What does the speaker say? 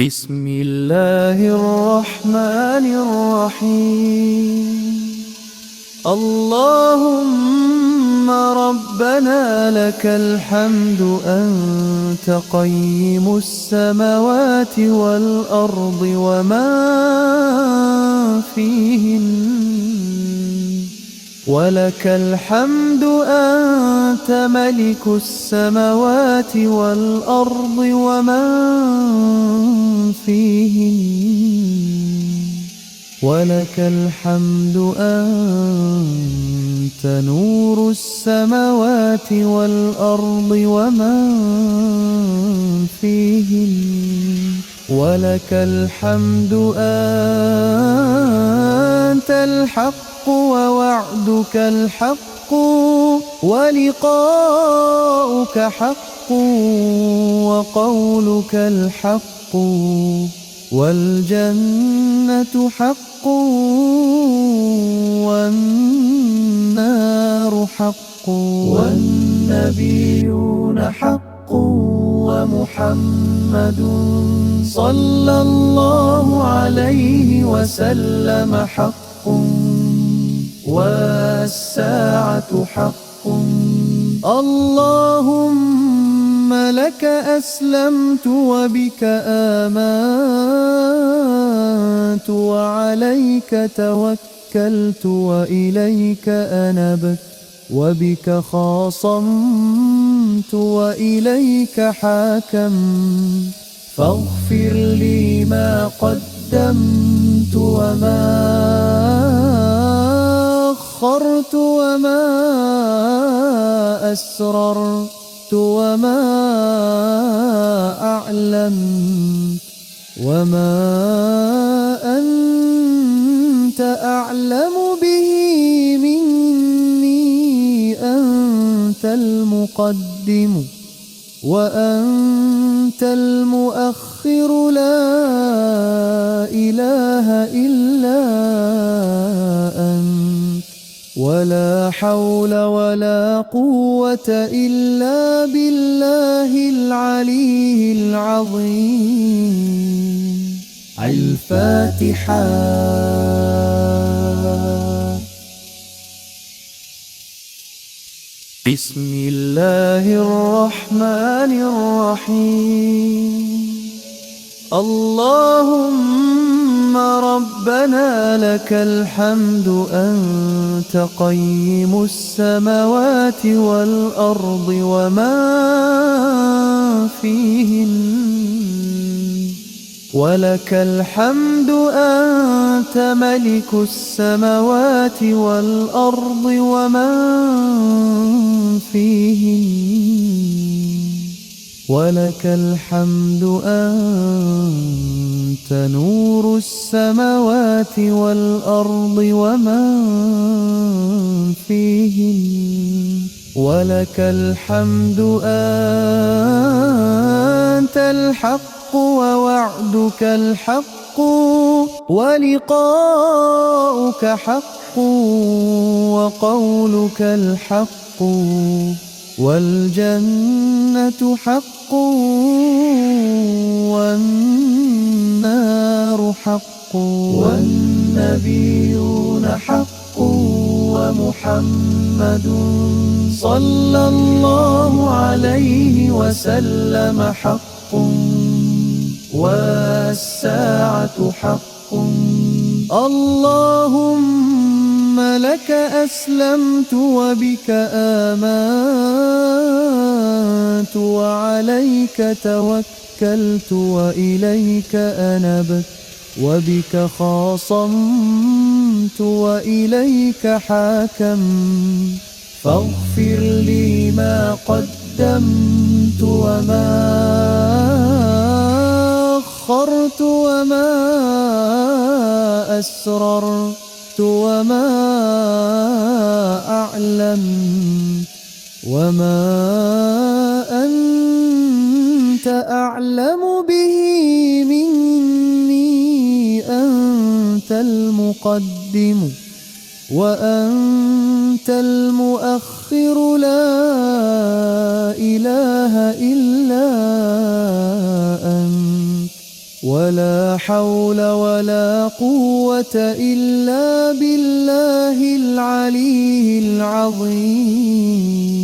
بسم الله الرحمن الرحيم. اللهم ربنا لك الحمد أنت قيم السماوات والأرض وما فيهن، ولك الحمد أنت ملك السماوات والأرض ومن فيهن، ولك الحمد أنت نور السماوات والأرض ومن فيهن، ولك الحمد أنت الحق ووعدك الحق ولقاؤك حق وقولك الحق، والجنة حق والنار حق والنبيون حق ومحمد صلى الله عليه وسلم حق، والساعة حق. اللهم لك أسلمت وبك آمنت وعليك توكلت وإليك أنبت وبك خاصمت وإليك حاكمت، فاغفر لي ما قدمت وما أخرت وما أسررت وما أعلمت وما أنت أعلم به مني، أنت المقدم وأنت المؤخر، لا إله إلا أنت، ولا حول ولا قوة إلا بالله العلي العظيم. الفاتحة. بسم الله الرحمن الرحيم. اللهم ربنا لك الحمد أنت قيم السماوات والأرض وما فيهن، ولك الحمد أنت ملك السماوات والأرض ومن فيهن، ولك الحمد أنت نور السماوات والأرض ومن فيهن، ولك الحمد أنت الحق ووعدك الحق ولقاؤك حق وقولك الحق، والجنة حق والنار حق والنبيون حق ومحمد صلى الله عليه وسلم حق، والساعة حق. اللهم لك أسلمت وبك آمنت وعليك توكلت وإليك أنبت وبك خاصمت وإليك حاكمت، فاغفر لي ما قدمت وما أخرت وما أسررت وما أعلمت وما أنت أعلم به مني، أنت المقدم وأنت المؤخر، لا إله إلا أنت، ولا حول ولا قوة إلا بالله العلي العظيم.